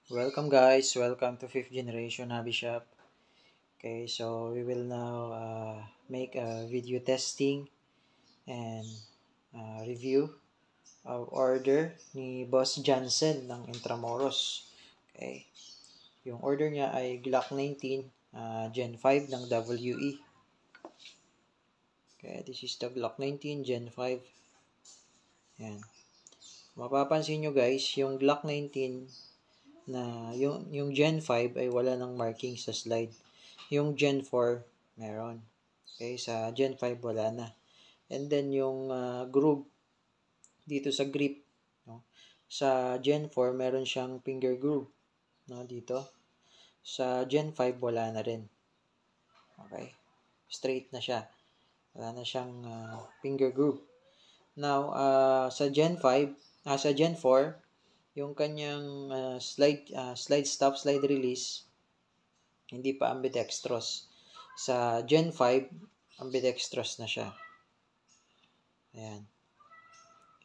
Welcome guys, welcome to 5th generation hobby shop. Okay, so we will now make a video testing and review of order ni Boss Johnson ng Intramuros. Okay, yung order niya ay Glock 19 Gen 5 ng WE. Okay, this is the Glock 19 Gen 5. Yan. Mapapansin nyo guys, yung Glock 19 na yung Gen 5 ay wala ng marking sa slide. Yung Gen 4 meron. Okay, sa Gen 5 wala na. And then yung groove dito sa grip, no? Sa Gen 4 meron siyang finger groove, no, dito. Sa Gen 5 wala na rin. Okay? Straight na siya. Wala na siyang finger groove. Now, sa Gen 5, sa Gen 4, yung kanyang slide stop, slide release, hindi pa ambidextrous. Sa Gen 5, ambidextrous na siya. Ayan.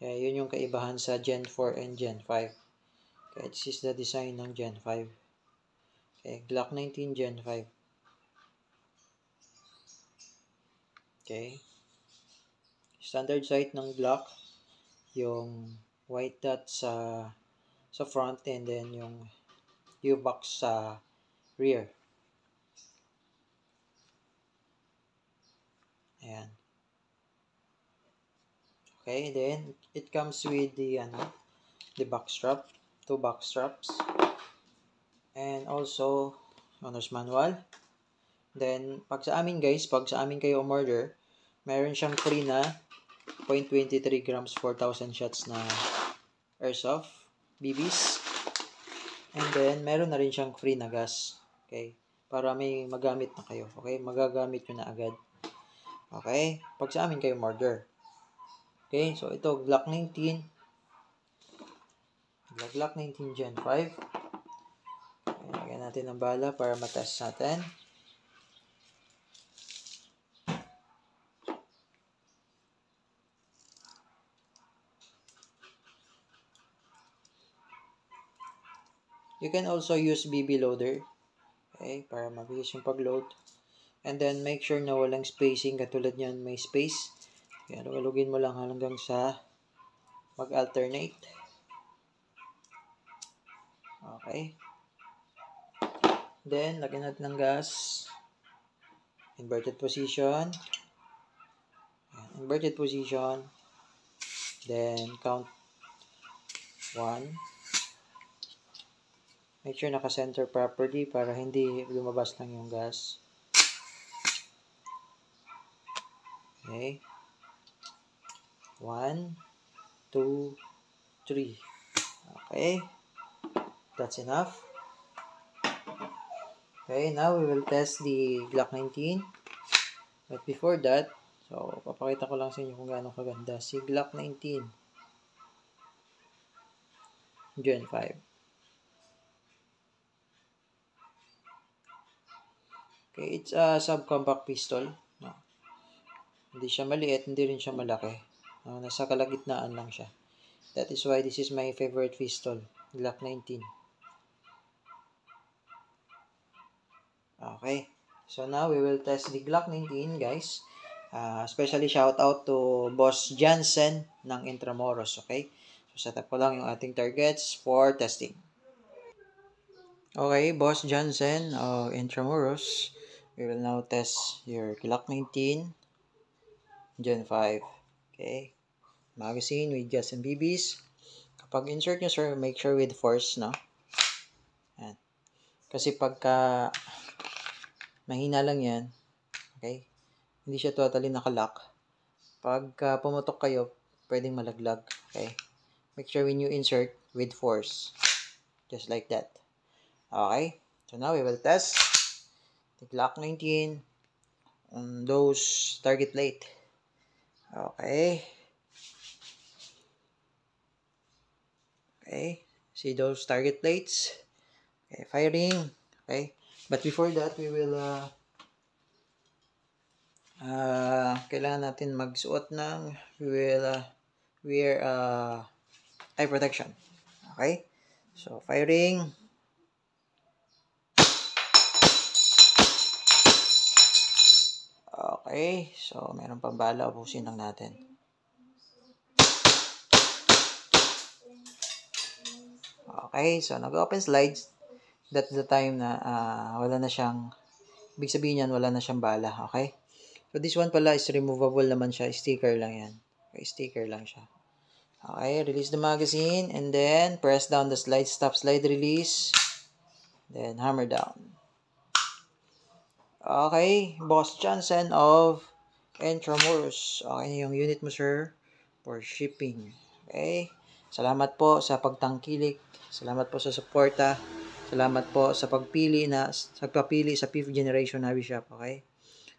Kaya yun yung kaibahan sa Gen 4 and Gen 5. Okay, this is the design ng Gen 5. Okay, Glock 19 Gen 5. Okay. Standard sight ng Glock, yung white dot sa front and then yung U-box sa rear. Ayan. Okay, then it comes with the back strap, 2 back straps, and also owner's manual. Then pag sa amin kayo umorder, meron siyang free na 0.23 grams 4,000 shots na airsoft BBs. And then meron na rin siyang free na gas. Okay? Para may magamit na kayo. Okay? Magagamit nyo na agad. Okay? Pag sa amin kayo umorder. Okay? So ito, Glock 19 Gen 5. Okay, lagyan natin ng bala para matest natin. You can also use BB loader. Okay? Para mabilis yung pag-load. And then make sure na walang spacing. Katulad niyan, may space. Kaya lugalugin mo lang hanggang sa mag-alternate. Okay. Then, lagyan natin ng gas. Inverted position. Inverted position. Then, count 1. Make sure naka-center properly para hindi lumabas lang yung gas. Okay. 1, 2, 3. Okay. That's enough. Okay, now we will test the Glock 19. But before that, so papakita ko lang sa inyo kung gaano kaganda si Glock 19 Gen 5. Okay, it's a subcompact pistol. No. Hindi siya maliit, hindi rin siya malaki. No, nasa kalagitnaan lang siya. That is why this is my favorite pistol, Glock 19. Okay, so now we will test the Glock 19, guys. Especially shout out to Boss Johnson ng Intramuros, okay? So set up ko lang yung ating targets for testing. Okay, Boss Johnson of Intramuros, we will now test your Glock 19 Gen 5. Okay, magazine with gas and BBs. Kapag insert nyo, sir, make sure with force, no? Yan. Kasi pagka mahina lang yan, okay, hindi siya totally nakalock. Pagka pumutok kayo, pwedeng malaglag, okay? Make sure when you insert with force, just like that. Okay, so now we will test the Glock 19 on those target plate. Okay. Okay, see those target plates. Okay, firing. Okay, but before that, we will kailangan natin magsuot ng, we will wear eye protection. Okay, so firing. Okay, so meron pang bala, ubusin lang natin. Okay, so nag-open slides. That's the time na wala na siyang, ibig sabihin yan, wala na siyang bala. Okay? So this one pala is removable naman siya. Sticker lang yan. Okay, sticker lang siya. Okay, release the magazine and then press down the slide, stop slide release. Then hammer down. Okay, Boss Johnson of Intramuros. Okay, yung unit mo, sir, for shipping. Okay, salamat po sa pagtangkilik. Salamat po sa suporta. Salamat po sa pagpili sa 5th generation hobby shop. Okay,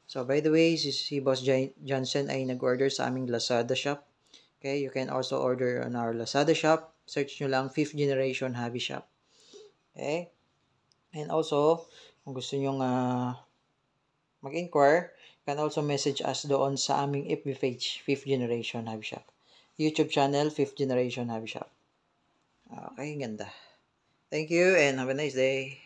so by the way, si Boss Johnson ay nag-order sa aming Lazada shop. Okay, you can also order on our Lazada shop. Search nyo lang 5th generation hobby shop. Okay, and also, kung gusto nyo mag-inquire, you can also message us doon sa aming FB page, 5th Generation Hobby Shop. YouTube channel, 5th Generation Hobby Shop. Okay, ganda. Thank you and have a nice day.